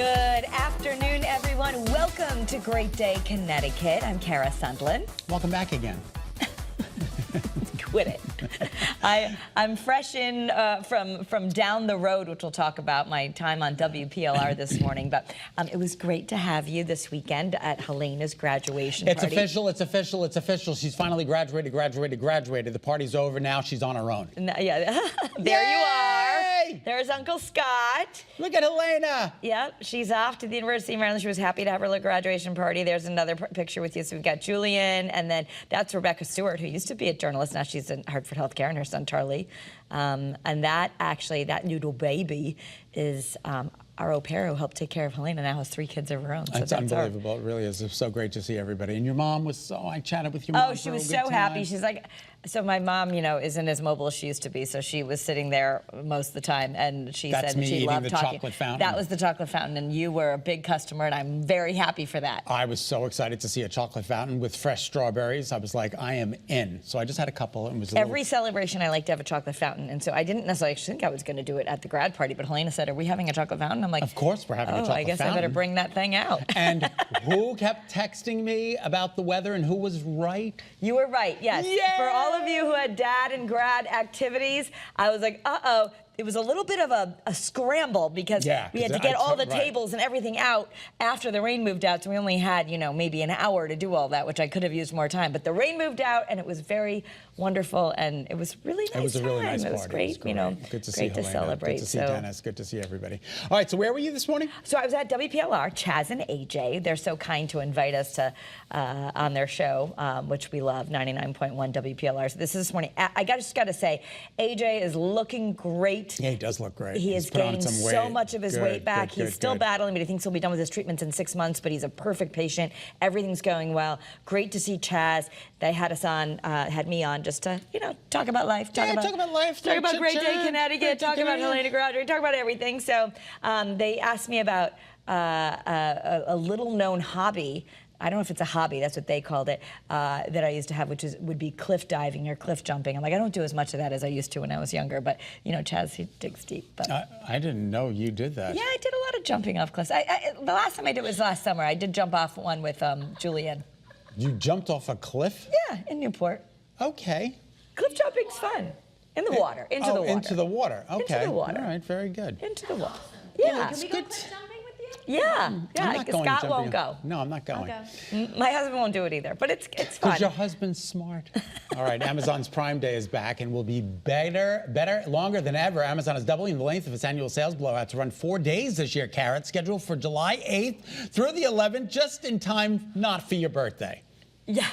Good afternoon, everyone. Welcome to Great Day, Connecticut. I'm Kara Sundlin. Welcome back again. Quit it. I'm fresh in from down the road, which we'll talk about my time on WPLR this morning. But it was great to have you this weekend at Helena's graduation party. It's official, it's official, it's official. She's finally graduated. The party's over now. She's on her own. Yeah, there Yay! you are. There's Uncle Scott. Look at Helena. Yep, she's off to the University of Maryland. She was happy to have her little graduation party. There's another picture with you. So we've got Julian, and then that's Rebecca Stewart, who used to be a journalist. Now she's in Hartford Healthcare, and her son Charlie. And that noodle baby is our au pair who helped take care of Helena. Now has 3 kids of her own. So that's unbelievable. It really is. It's so great to see everybody. And your mom was I chatted with your mom. Oh, she was so happy. She's like, so my mom, isn't as mobile as she used to be. So she was sitting there most of the time, and she said that she loved talking. Chocolate fountain. That was the chocolate fountain, and you were a big customer, and I'm very happy for that. I was so excited to see a chocolate fountain with fresh strawberries. I was like, I am in. So I just had a couple. And was every celebration I like to have a chocolate fountain, and so I didn't necessarily think I was going to do it at the grad party, but Helena said, "Are we having a chocolate fountain?" I'm like, "Of course we're having a chocolate fountain." I guess I better bring that thing out. And who kept texting me about the weather, and who was right? You were right. Yes. Yay! For all of you who had dad and grad activities, I was like, uh-oh. It was a little bit of a scramble because we had to get all the tables and everything out after the rain moved out. So we only had, maybe an hour to do all that, which I could have used more time. But the rain moved out, and it was very wonderful, and it was really nice. It was a really nice party. It was great. Good to see great to Helena. celebrate. Good to see Dennis. Good to see everybody. All right, so where were you this morning? So I was at WPLR. Chaz and AJ. They're so kind to invite us to on their show, which we love, 99.1 WPLR. So this morning. I just got to say, AJ is looking great. Yeah, he does look great. He has gained so much of his weight back. He's still battling, but he thinks he'll be done with his treatments in 6 months, but he's a perfect patient. Everything's going well. Great to see Chaz. They had us on, had me on just to, talk about life. Talk about life. Talk about Great Day, Connecticut. Talk about Helena graduating. Talk about everything. So they asked me about a little-known hobby. I don't know if it's a hobby, that's what they called it, that I used to have, which would be cliff diving or cliff jumping. I'm like, I don't do as much of that as I used to when I was younger, but, Chaz, he digs deep. But I didn't know you did that. Yeah, I did a lot of jumping off cliffs. The last time I did was last summer. I did jump off one with Julian. You jumped off a cliff? Yeah, in Newport. Okay. Cliff jumping's fun. In the water, into the water. Into the water, okay. Into the water. All right, very good. Into the water. Yeah. Can we go cliff jumping with you? Yeah, Scott won't go. No, I'm not going. Okay. My husband won't do it either, but it's fun. Because your husband's smart. All right, Amazon's Prime Day is back and will be better, longer than ever. Amazon is doubling the length of its annual sales blowout to run 4 days this year, Carrot, scheduled for July 8th through the 11th, just in time not for your birthday. Yeah.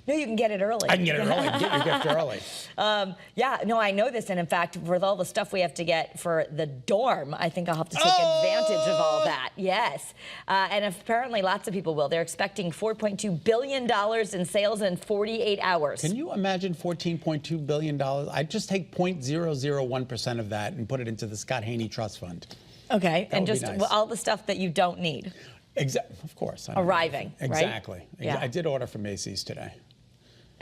No, you can get it early. I can get it early. Get your gift early. I know this. And in fact, with all the stuff we have to get for the dorm, I think I'll have to take advantage of all that. Yes. And apparently lots of people will. They're expecting $4.2 billion in sales in 48 hours. Can you imagine $14.2 billion? I'd just take 0.001% of that and put it into the Scott Haney Trust Fund. Okay. And just all the stuff that you don't need. Of course. Arriving, exactly. Right? Yeah. I did order from Macy's today.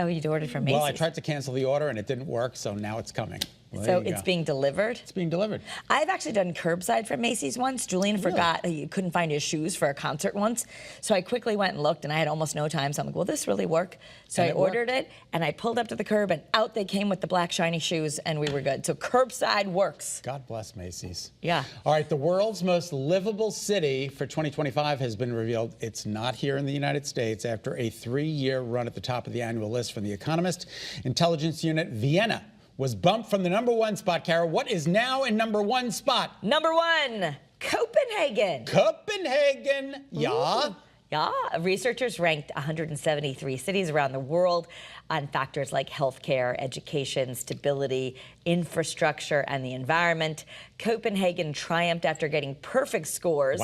Oh, you ordered from Macy's? Well, I tried to cancel the order and it didn't work, so now it's coming. Well, so it's being delivered? It's being delivered. I've actually done curbside from Macy's once. Julian forgot he couldn't find his shoes for a concert once. So I quickly went and looked, and I had almost no time. So I'm like, will this really work? So I ordered it, and I pulled up to the curb, and out they came with the black shiny shoes, and we were good. So curbside works. God bless Macy's. Yeah. All right, the world's most livable city for 2025 has been revealed. It's not here in the United States. After a 3-year run at the top of the annual list from The Economist intelligence unit, Vienna was bumped from the #1 spot, Kara. What is now in #1 spot? #1, Copenhagen. Copenhagen, yeah. Yeah, researchers ranked 173 cities around the world on factors like healthcare, education, stability, infrastructure, and the environment. Copenhagen triumphed after getting perfect scores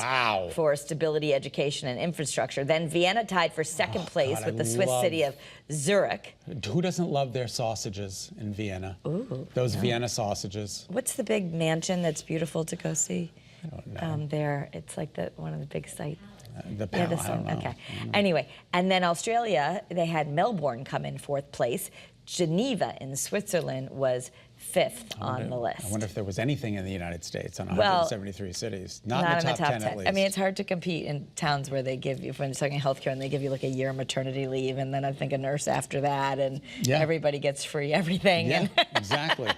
for stability, education, and infrastructure. Then Vienna tied for second place with the Swiss city of Zurich. Who doesn't love their sausages in Vienna? Ooh, Those Vienna sausages. What's the big mansion that's beautiful to go see? I don't know. There, it's like one of the big sites. I don't know. Okay. Anyway, and then Australia, they had Melbourne come in 4th place. Geneva in Switzerland was 5th on the list. I wonder if there was anything in the United States on 173 cities. Not in the top 10 at least. I mean, it's hard to compete in towns where they give you, when you're talking healthcare, and they give you like a year of maternity leave, and then I think a nurse after that, and everybody gets free everything. Yeah, exactly.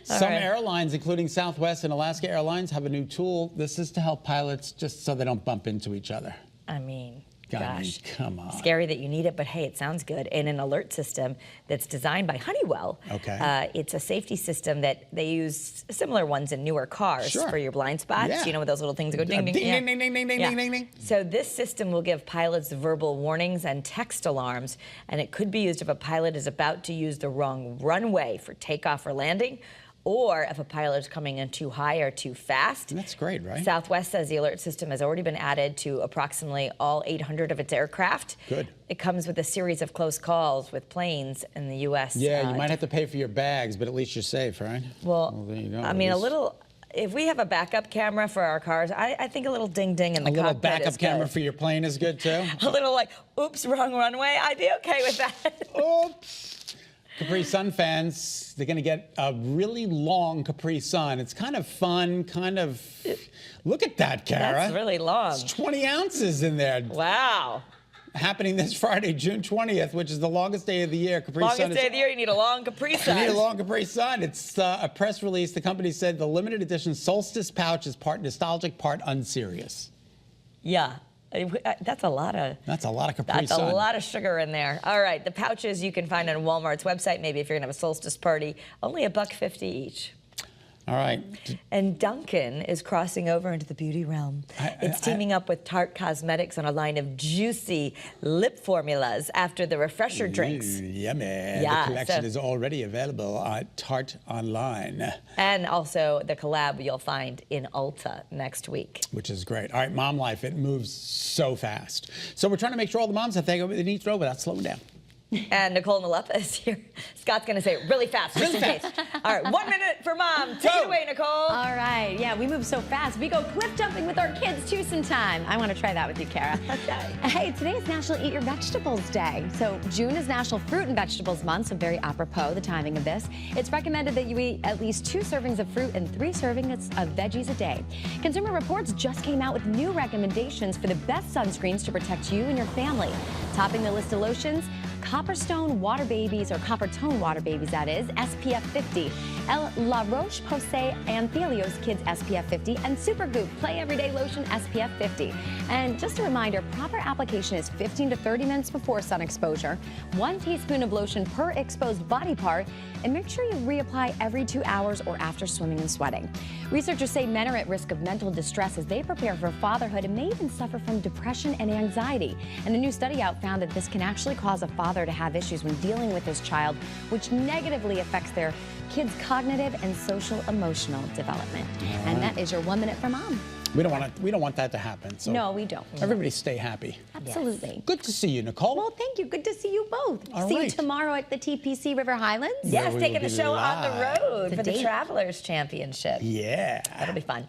Some airlines, including Southwest and Alaska Airlines, have a new tool. This is to help pilots just so they don't bump into each other. I mean, Gosh, come on. Scary that you need it, but hey, it sounds good. And an alert system that's designed by Honeywell. Okay. It's a safety system that they use similar ones in newer cars for your blind spots. Yeah. You know, with those little things that go ding, ding, ding, ding, ding, ding, ding, ding, ding, ding. So this system will give pilots verbal warnings and text alarms, and it could be used if a pilot is about to use the wrong runway for takeoff or landing, or if a pilot is coming in too high or too fast. And that's great, right? Southwest says the alert system has already been added to approximately all 800 of its aircraft. Good. It comes with a series of close calls with planes in the U.S. Yeah, you might have to pay for your bags, but at least you're safe, right? Well, there you go. I mean, a little. If we have a backup camera for our cars, I think a little ding-ding in the cockpit is good. A little backup camera good. for your plane is good, too? A little like, oops, wrong runway. I'd be okay with that. Oops. Capri Sun fans, they're going to get a really long Capri Sun. It's kind of fun, look at that, Kara. That's really long. It's 20 ounces in there. Wow. Happening this Friday, June 20th, which is the longest day of the year. Longest day of the year, you need a long Capri Sun. You need a long Capri Sun. It's a press release. The company said the limited edition Solstice pouch is part nostalgic, part unserious. Yeah. That's a lot of Capri Sun. That's a lot of sugar in there. All right, the pouches you can find on Walmart's website. Maybe if you're gonna have a solstice party, only $1.50 each. All right. And Dunkin' is crossing over into the beauty realm. It's teaming up with Tarte Cosmetics on a line of juicy lip formulas after the refresher drinks. Yummy. Yeah, the collection is already available at Tarte online. And also the collab you'll find in Ulta next week. Which is great. All right, mom life, it moves so fast. So we're trying to make sure all the moms have things they need to know without slowing down. And Nicole Nalepa is here. Scott's going to say it really fast, just in case. All right, 1 minute for mom. Take it away, Nicole. All right. Yeah, we move so fast. We go cliff jumping with our kids too sometime. I want to try that with you, Kara. Okay. Hey, today is National Eat Your Vegetables Day. So June is National Fruit and Vegetables Month, so very apropos, the timing of this. It's recommended that you eat at least 2 servings of fruit and 3 servings of veggies a day. Consumer Reports just came out with new recommendations for the best sunscreens to protect you and your family. Topping the list of lotions, Copperstone Water Babies, or Coppertone Water Babies, that is, SPF 50. La Roche-Posay and Thelios Kids SPF 50, and Supergoop Play Everyday Lotion SPF 50. And just a reminder, proper application is 15 to 30 minutes before sun exposure, 1 teaspoon of lotion per exposed body part, and make sure you reapply every 2 hours or after swimming and sweating. Researchers say men are at risk of mental distress as they prepare for fatherhood and may even suffer from depression and anxiety. And a new study out found that this can actually cause a father to have issues when dealing with his child, which negatively affects their kids' cognitive and social emotional development. And that is your 1 minute for mom. We don't want that to happen. So no, we don't. Everybody stay happy. Absolutely. Yes. Good to see you, Nicole. Well, thank you. Good to see you both. See you tomorrow at the TPC River Highlands. Yes, taking the show on the road for the date. Travelers Championship. Yeah. That'll be fun.